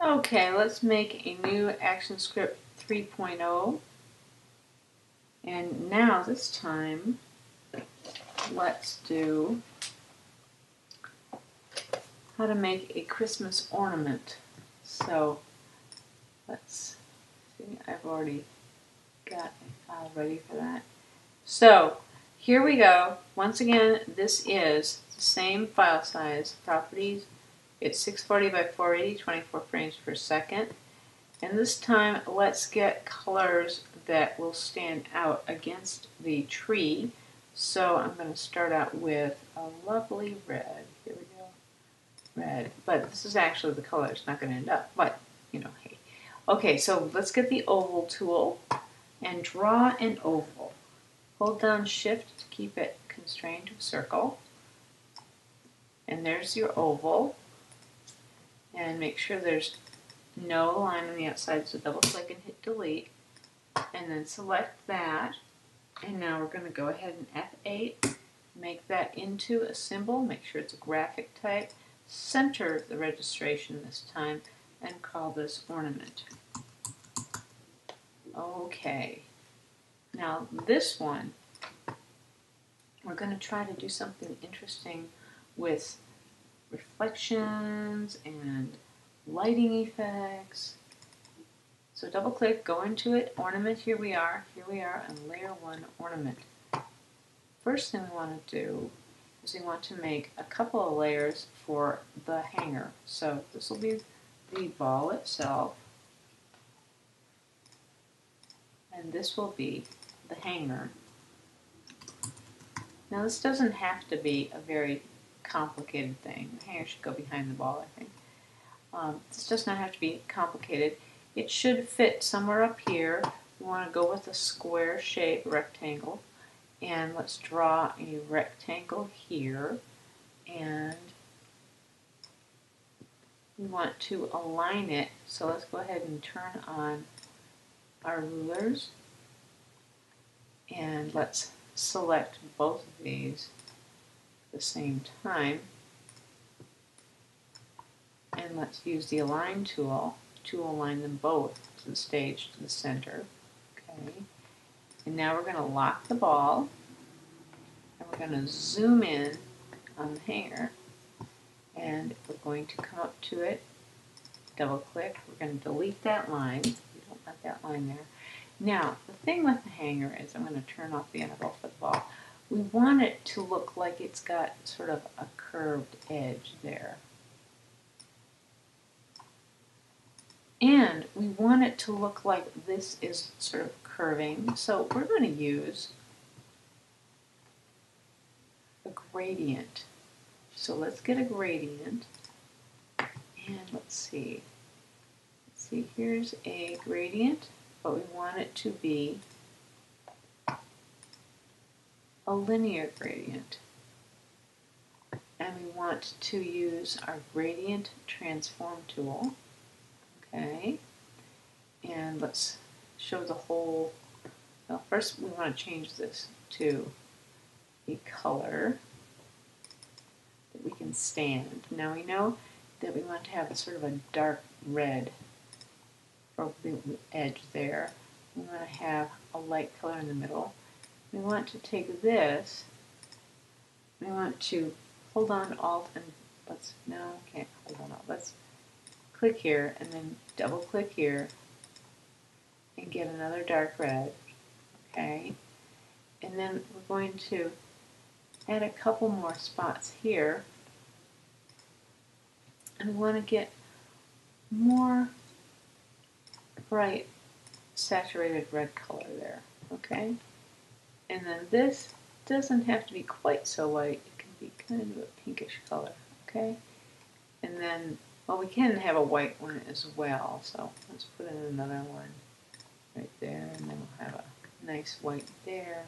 Okay, let's make a new action script 3.0. And now this time, let's do how to make a Christmas ornament. So let's see, I've already got a file ready for that. So here we go. Once again, this is the same file size, properties. It's 640 by 480, 24 frames per second. And this time, let's get colors that will stand out against the tree. So I'm going to start out with a lovely red. Here we go. Red. But this is actually the color it's not going to end up. But, you know, hey. Okay, so let's get the oval tool and draw an oval. Hold down Shift to keep it constrained to a circle. And there's your oval. And make sure there's no line on the outside, so double click and hit delete. And then select that. And now we're going to go ahead and F8, make that into a symbol, make sure it's a graphic type, center the registration this time, and call this ornament. Okay. Now this one, we're going to try to do something interesting with reflections and lighting effects. So double click, go into it, ornament, here we are, and layer 1 ornament. First thing we want to do is we want to make a couple of layers for the hanger. So this will be the ball itself, and this will be the hanger. Now this doesn't have to be a very complicated thing. The hanger should go behind the ball, I think. This does not have to be complicated. It should fit somewhere up here. We want to go with a square shape, rectangle. And let's draw a rectangle here. And we want to align it. So let's go ahead and turn on our rulers. And let's select both of these at the same time. And let's use the Align tool to align them both to the stage, to the center. Okay. And now we're going to lock the ball. And we're going to zoom in on the hanger. And we're going to come up to it, double click. We're going to delete that line. We don't want that line there. Now, the thing with the hanger is, I'm going to turn off the interval for the ball. We want it to look like it's got sort of a curved edge there. And we want it to look like this is sort of curving. So we're going to use a gradient. So let's get a gradient. And let's see. Here's a gradient, but we want it to be a linear gradient. And we want to use our gradient transform tool. Okay, and let's show the whole. Well, first we want to change this to a color that we can stand. Now we know that we want to have a sort of a dark red for the edge there. We want to have a light color in the middle. We want to take this. We want to hold on Alt and let's can't hold on Alt. Let's click here and then double click here and get another dark red. Okay, and then we're going to add a couple more spots here, and we want to get more bright saturated red color there. Okay, and then this doesn't have to be quite so white. It can be kind of a pinkish color. Okay, and then well, we can have a white one as well, so let's put in another one right there, and then we'll have a nice white there.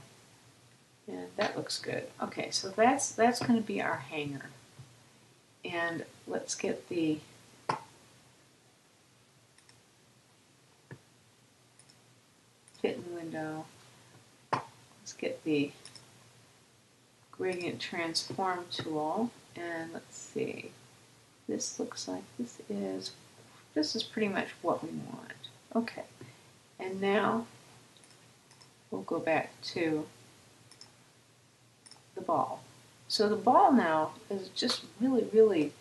And that looks good. Okay, so that's going to be our hanger. And let's get the fit in window. Let's get the gradient transform tool, and let's see. This looks like this is pretty much what we want. Okay, and now we'll go back to the ball. So the ball now is just really, really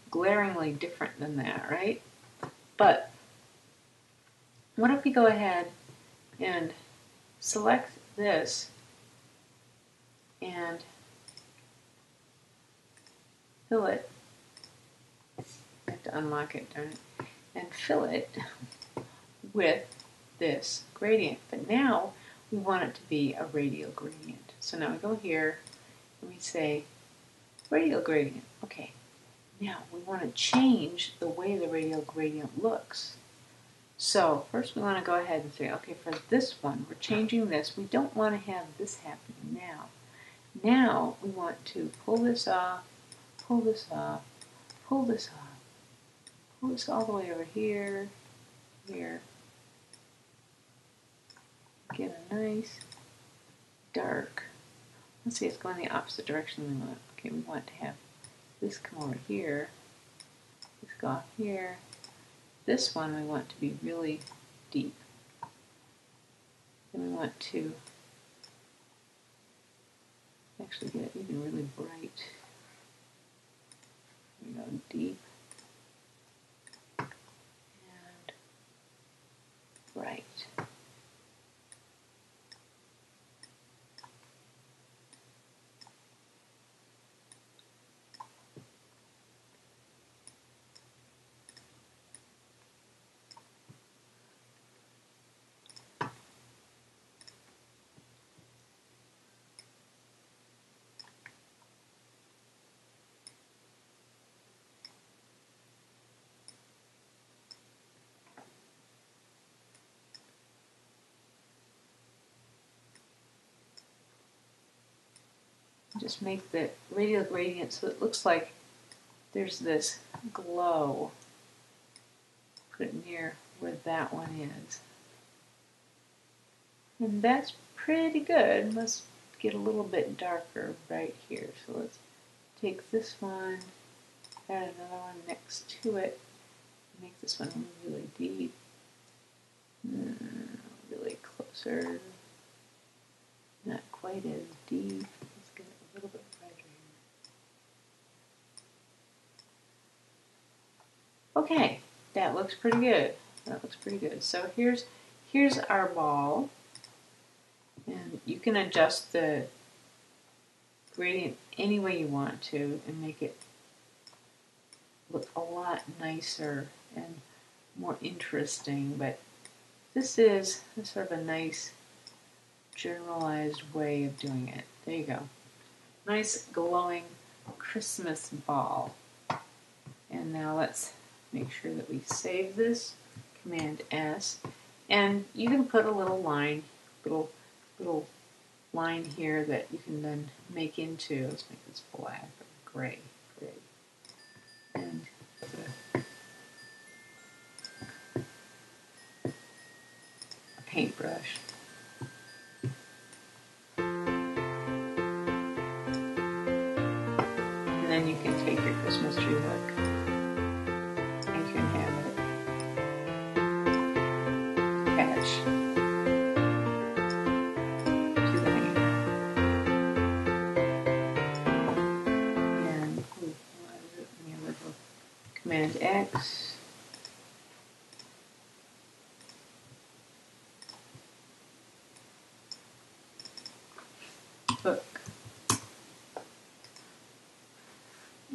glaringly different than that, right? But what if we go ahead and select this and fill it. I have to unlock it, darn it. And fill it with this gradient. But now we want it to be a radial gradient. So now we go here and we say radial gradient. Okay. Now we want to change the way the radial gradient looks. So first we want to go ahead and say, okay, for this one, we're changing this. We don't want to have this happening now. Now we want to pull this off, pull this off, pull this off, pull this all the way over here, here. Get a nice dark. Let's see, it's going the opposite direction we want. Okay, we want to have this come over here, this go off here. This one we want to be really deep. Then we want to actually get it even really bright. There we go, deep and bright. Just make the radial gradient so it looks like there's this glow. Put it near where that one is. And that's pretty good. Let's get a little bit darker right here. So let's take this one, add another one next to it, make this one really deep, really closer, not quite as deep. Let's get it a little bit brighter here. Okay, that looks pretty good. That looks pretty good. So here's our ball, and you can adjust the gradient any way you want to and make it look a lot nicer and more interesting, but this is sort of a nice generalized way of doing it. There you go. Nice glowing Christmas ball. And now let's make sure that we save this, Command S, and you can put a little line, little line here that you can then make into, let's make this black or gray, and a paintbrush. And then you can take your Christmas tree hook and you can have it attach to the hanger. And we have a little Command X. Hook.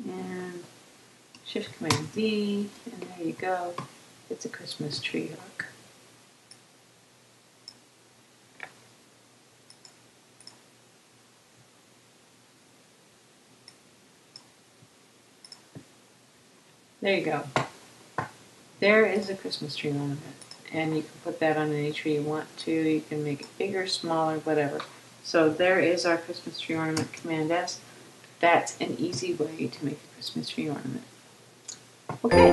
And Shift Command V, and there you go. It's a Christmas tree hook. There you go. There is a Christmas tree ornament. And you can put that on any tree you want to. You can make it bigger, smaller, whatever. So there is our Christmas tree ornament, Command S. That's an easy way to make a Christmas tree ornament. Okay.